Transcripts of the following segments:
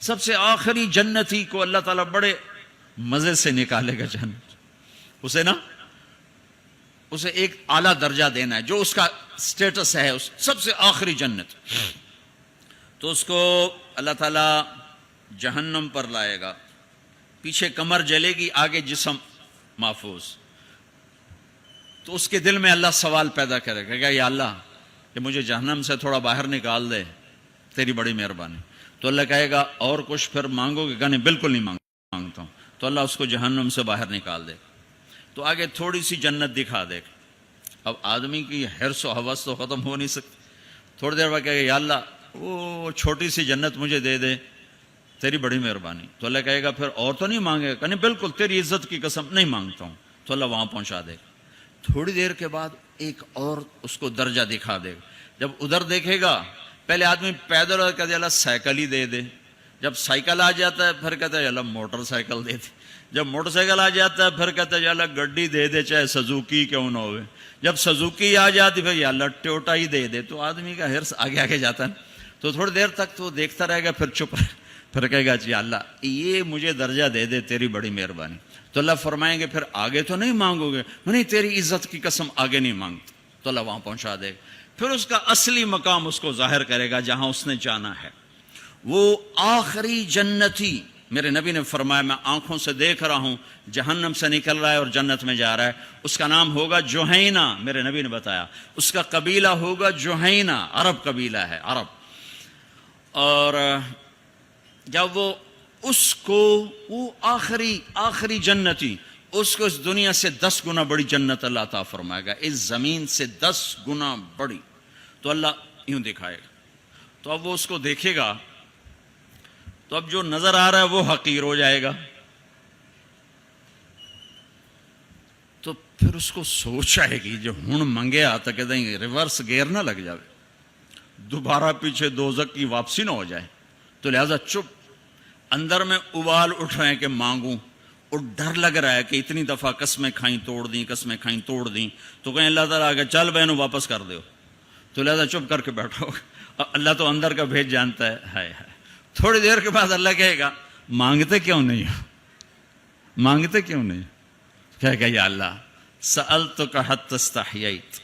سب سے آخری جنتی کو اللہ تعالیٰ بڑے مزے سے نکالے گا جنت، اسے ایک اعلیٰ درجہ دینا ہے جو اس کا سٹیٹس ہے، سب سے آخری جنت. تو اس کو اللہ تعالیٰ جہنم پر لائے گا، پیچھے کمر جلے گی، آگے جسم محفوظ. تو اس کے دل میں اللہ سوال پیدا کرے گا کہ یا اللہ کہ مجھے جہنم سے تھوڑا باہر نکال دے، تیری بڑی مہربانی. تو اللہ کہے گا اور کچھ پھر مانگو گے؟ کہ نہیں، بالکل نہیں مانگتا ہوں. تو اللہ اس کو جہنم سے باہر نکال دے. تو آگے تھوڑی سی جنت دکھا دے. اب آدمی کی حرص و ہوس تو ختم ہو نہیں سکتی. تھوڑی دیر بعد کہے گا یا اللہ وہ چھوٹی سی جنت مجھے دے دے، تیری بڑی مہربانی. تو اللہ کہے گا پھر اور تو نہیں مانگے گا؟ کہ نہیں، بالکل تیری عزت کی قسم نہیں مانگتا ہوں. تو اللہ وہاں پہنچا دے گا. تھوڑی دیر کے بعد ایک اور اس کو درجہ دکھا دے گا. جب ادھر دیکھے گا، پہلے آدمی پیدل اور کہتے اللہ سائیکل ہی دے دے. جب سائیکل آ جاتا ہے پھر کہتا ہے اللہ موٹر سائیکل دے دے. جب موٹر سائیکل آ جاتا ہے پھر کہتا ہے یا اللہ گڈی دے دے، چاہے سزوکی کیوں نہ ہوئے. جب سزوکی آ جاتی پھر یا اللہ ٹوٹا ہی دے دے. تو آدمی کا حرص آگے آگے جاتا ہے. تو تھوڑی دیر تک تو دیکھتا رہے گا، پھر چپ رہے، پھر کہے گا یا اللہ یہ مجھے درجہ دے دے، تیری بڑی مہربانی. تو اللہ فرمائیں گے پھر آگے تو نہیں مانگو گے؟ نہیں، تیری عزت کی قسم آگے نہیں مانگتا. تو اللہ وہاں پہنچا دے گا. پھر اس کا اصلی مقام اس کو ظاہر کرے گا جہاں اس نے جانا ہے. وہ آخری جنتی، میرے نبی نے فرمایا میں آنکھوں سے دیکھ رہا ہوں جہنم سے نکل رہا ہے اور جنت میں جا رہا ہے. اس کا نام ہوگا جوہینہ. میرے نبی نے بتایا اس کا قبیلہ ہوگا جوہینہ، عرب قبیلہ ہے، عرب. اور جب وہ آخری جنتی اس کو اس دنیا سے 10 گنا بڑی جنت اللہ عطا فرمائے گا، اس زمین سے 10 گنا بڑی. تو اللہ یوں دکھائے گا. تو اب وہ اس کو دیکھے گا تو اب جو نظر آ رہا ہے وہ حقیر ہو جائے گا. تو پھر اس کو سوچ آئے گی جو ہن منگے آتا کہ دیں ریورس گیئر نہ لگ جائے، دوبارہ پیچھے دوزخ کی واپسی نہ ہو جائے. تو لہذا چپ، اندر میں ابال اٹھ رہے ہیں کہ مانگوں، اور ڈر لگ رہا ہے کہ اتنی دفعہ قسمیں کھائیں توڑ دیں، قسمیں کھائیں توڑ دیں. تو کہیں اللہ تعالیٰ آگے چل بہنوں واپس کر دو. تو لہذا چپ کر کے بیٹھو. اللہ تو اندر کا بھید جانتا ہے. ہائے ہائے. تھوڑی دیر کے بعد اللہ کہے گا مانگتے کیوں نہیں ہو، مانگتے کیوں نہیں؟ کہے گا یا اللہ سألتک حتی استحییت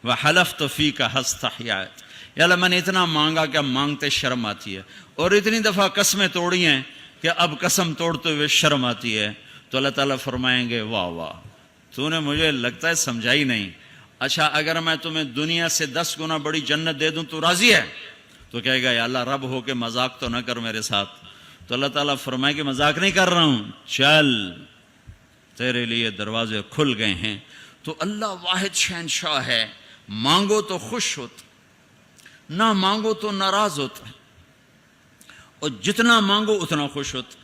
وحلفت فیک حتی استحییت. یا اللہ میں نے اتنا مانگا کہ اب مانگتے شرم آتی ہے، اور اتنی دفعہ قسمیں توڑی ہیں کہ اب قسم توڑتے ہوئے شرم آتی ہے. تو اللہ تعالیٰ فرمائیں گے واہ واہ، تو نے مجھے لگتا ہے سمجھائی نہیں. اچھا اگر میں تمہیں دنیا سے 10 گنا بڑی جنت دے دوں تو راضی ہے؟ تو کہے گا یا اللہ رب ہو کے مذاق تو نہ کر میرے ساتھ. تو اللہ تعالیٰ فرمائے کہ مذاق نہیں کر رہا ہوں، چل تیرے لیے دروازے کھل گئے ہیں. تو اللہ واحد شہنشاہ ہے، مانگو تو خوش ہوتا، نہ مانگو تو ناراض ہوتا، اور جتنا مانگو اتنا خوش ہوتا.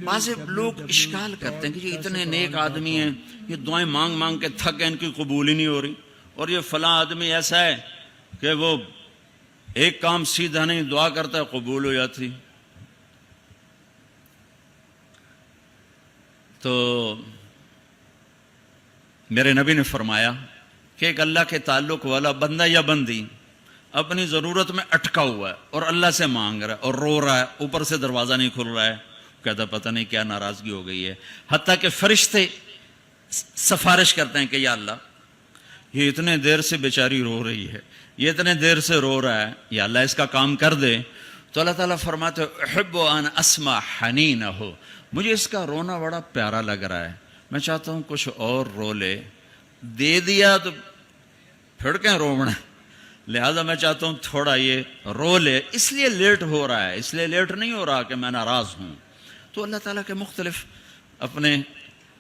بعض لوگ اشکال کرتے ہیں کہ یہ اتنے نیک آدمی ہیں، یہ دعائیں مانگ مانگ کے تھک گئے، ان کی قبول ہی نہیں ہو رہی. اور یہ فلاں آدمی ایسا ہے کہ وہ ایک کام سیدھا نہیں، دعا کرتا ہے قبول ہو جاتی. تو میرے نبی نے فرمایا کہ ایک اللہ کے تعلق والا بندہ یا بندی اپنی ضرورت میں اٹکا ہوا ہے اور اللہ سے مانگ رہا ہے اور رو رہا ہے، اوپر سے دروازہ نہیں کھل رہا ہے، کہتا پتہ نہیں کیا ناراضگی ہو گئی ہے. حتیٰ کہ فرشتے سفارش کرتے ہیں کہ یا اللہ یہ اتنے دیر سے بیچاری رو رہی ہے، یہ اتنے دیر سے رو رہا ہے، یا اللہ اس کا کام کر دے. تو اللہ تعالیٰ فرماتے احب ان اسمع حنینہ، مجھے اس کا رونا بڑا پیارا لگ رہا ہے، میں چاہتا ہوں کچھ اور رو لے. دے دیا تو پھر کہیں رونا، لہذا میں چاہتا ہوں تھوڑا یہ رو لے، اس لیے لیٹ ہو رہا ہے، اس لیے لیٹ نہیں ہو رہا کہ میں ناراض ہوں. تو اللہ تعالیٰ کے مختلف اپنے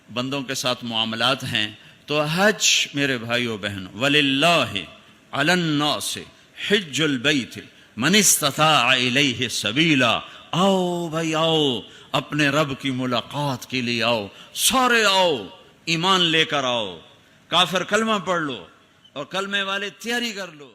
بندوں کے ساتھ معاملات ہیں. تو حج میرے بھائیو بہن، وَلِلَّهِ عَلَى النَّاسِ حِجُّ الْبَيْتِ مَنِ اسْتَطَاعَ إِلَيْهِ سَبِيلًا. آؤ بھائی آؤ، اپنے رب کی ملاقات کے لیے آؤ، سارے آؤ، ایمان لے کر آؤ. کافر کلمہ پڑھ لو اور کلمے والے تیاری کر لو.